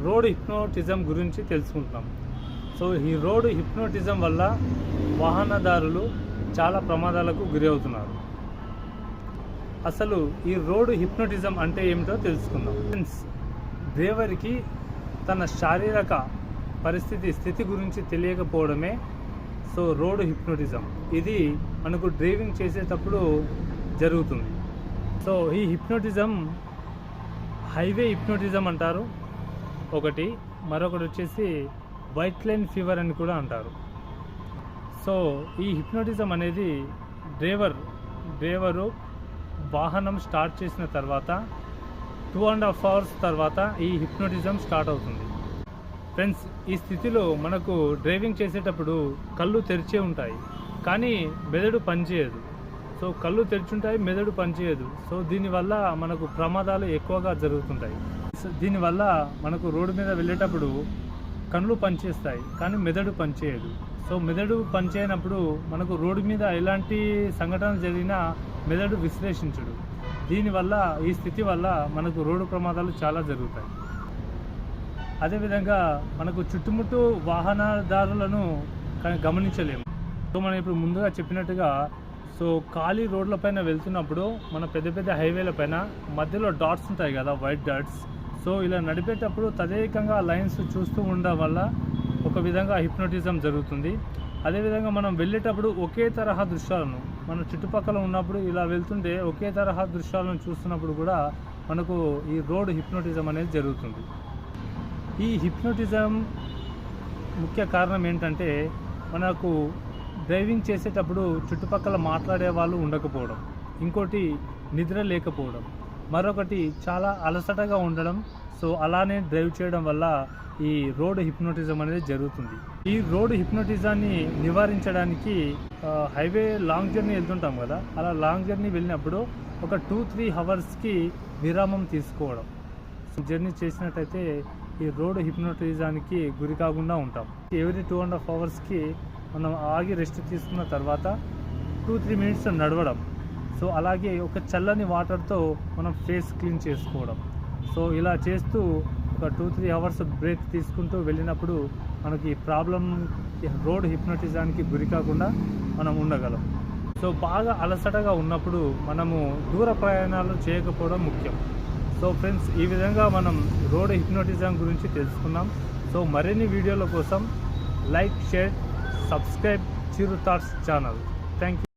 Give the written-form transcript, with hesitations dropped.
Road hypnotism గురించి తెలుసుకుంటున్నాం. So ఈ రోడ్ హిప్నోటిజం వల్ల వాహనదారులు చాలా ప్రమాదాలకు గురి అవుతున్నారు. అసలు ఈ రోడ్ హిప్నోటిజం అంటే ఏమిటో తెలుసుకుందాం. డ్రైవర్కి తన శారీరక స్థితి గురించి తెలియకపోవడమే సో రోడ్ హిప్నోటిజం. ఇది మనకు డ్రైవింగ్ చేసేటప్పుడు జరుగుతుంది. సో ఈ హిప్నోటిజం హైవే హిప్నోటిజం అంటారు ఒకటి, మరొకటి వచ్చేసి వైట్ లైన్ ఫీవర్ అని కూడా అంటారు. సో ఈ హిప్నోటిజం అనేది డ్రైవరు వాహనం స్టార్ట్ చేసిన తర్వాత 2.5 hours తర్వాత ఈ హిప్నోటిజం స్టార్ట్ అవుతుంది. ఫ్రెండ్స్, ఈ స్థితిలో మనకు డ్రైవింగ్ చేసేటప్పుడు కళ్ళు తెరిచే ఉంటాయి కానీ మెదడు పనిచేయదు. సో కళ్ళు తెరిచుంటాయి, మెదడు పనిచేయదు. సో దీనివల్ల మనకు ప్రమాదాలు ఎక్కువగా జరుగుతుంటాయి. దీనివల్ల మనకు రోడ్డు మీద వెళ్ళేటప్పుడు కళ్ళు పనిచేస్తాయి కానీ మెదడు పనిచేయదు. సో మెదడు పనిచేయనప్పుడు మనకు రోడ్డు మీద ఎలాంటి సంఘటనలు జరిగినా మెదడు విశ్లేషించడు. దీనివల్ల ఈ స్థితి వల్ల మనకు రోడ్డు ప్రమాదాలు చాలా జరుగుతాయి. అదేవిధంగా మనకు చుట్టుముట్టు వాహనదారులను గమనించలేము. సో మనం ఇప్పుడు ముందుగా చెప్పినట్టుగా సో ఖాళీ రోడ్లపైన వెళ్తున్నప్పుడు మన పెద్ద హైవేల పైన మధ్యలో డాట్స్ ఉంటాయి కదా, వైట్ డాట్స్. సో ఇలా నడిపేటప్పుడు తదేకంగా లైన్స్ చూస్తూ ఉండడం వల్ల ఒక విధంగా హిప్నోటిజం జరుగుతుంది. అదేవిధంగా మనం వెళ్ళేటప్పుడు ఒకే తరహా దృశ్యాలను మన చుట్టుపక్కల ఉన్నప్పుడు ఇలా వెళ్తుంటే ఒకే తరహా దృశ్యాలను చూస్తున్నప్పుడు కూడా మనకు ఈ రోడ్ హిప్నోటిజం అనేది జరుగుతుంది. ఈ హిప్నోటిజం ముఖ్య కారణం ఏంటంటే మనకు డ్రైవింగ్ చేసేటప్పుడు చుట్టుపక్కల మాట్లాడే వాళ్ళు ఉండకపోవడం, ఇంకోటి నిద్ర లేకపోవడం, మరొకటి చాలా అలసటగా ఉండడం. సో అలానే డ్రైవ్ చేయడం వల్ల ఈ రోడ్ హిప్నోటిజం అనేది జరుగుతుంది. ఈ రోడ్ హిప్నోటిజాన్ని నివారించడానికి హైవే లాంగ్ జర్నీ వెళ్తుంటాం కదా, అలా లాంగ్ జర్నీ వెళ్ళినప్పుడు ఒక 2-3 hours విరామం తీసుకోవడం. జర్నీ చేసినట్టయితే ఈ రోడ్ హిప్నోటిజానికి గురి కాకుండా ఉంటాం. ఎవ్రీ 2.5 hours మనం ఆగి రెస్ట్ తీసుకున్న తర్వాత 2-3 minutes నడవడం. సో అలాగే ఒక చల్లని వాటర్తో మనం ఫేస్ క్లీన్ చేసుకోవడం. సో ఇలా చేస్తూ ఒక 2-3 hours బ్రేక్ తీసుకుంటూ వెళ్ళినప్పుడు మనకి రోడ్ హిప్నోటిజానికి గురి కాకుండా మనం ఉండగలం. సో బాగా అలసటగా ఉన్నప్పుడు మనము దూర ప్రయాణాలు చేయకపోవడం ముఖ్యం. సో ఫ్రెండ్స్, ఈ విధంగా మనం రోడ్ హిప్నోటిజం గురించి తెలుసుకున్నాం. సో మరిన్ని వీడియోల కోసం like, share, subscribe Chiru thoughts channel. Thank you.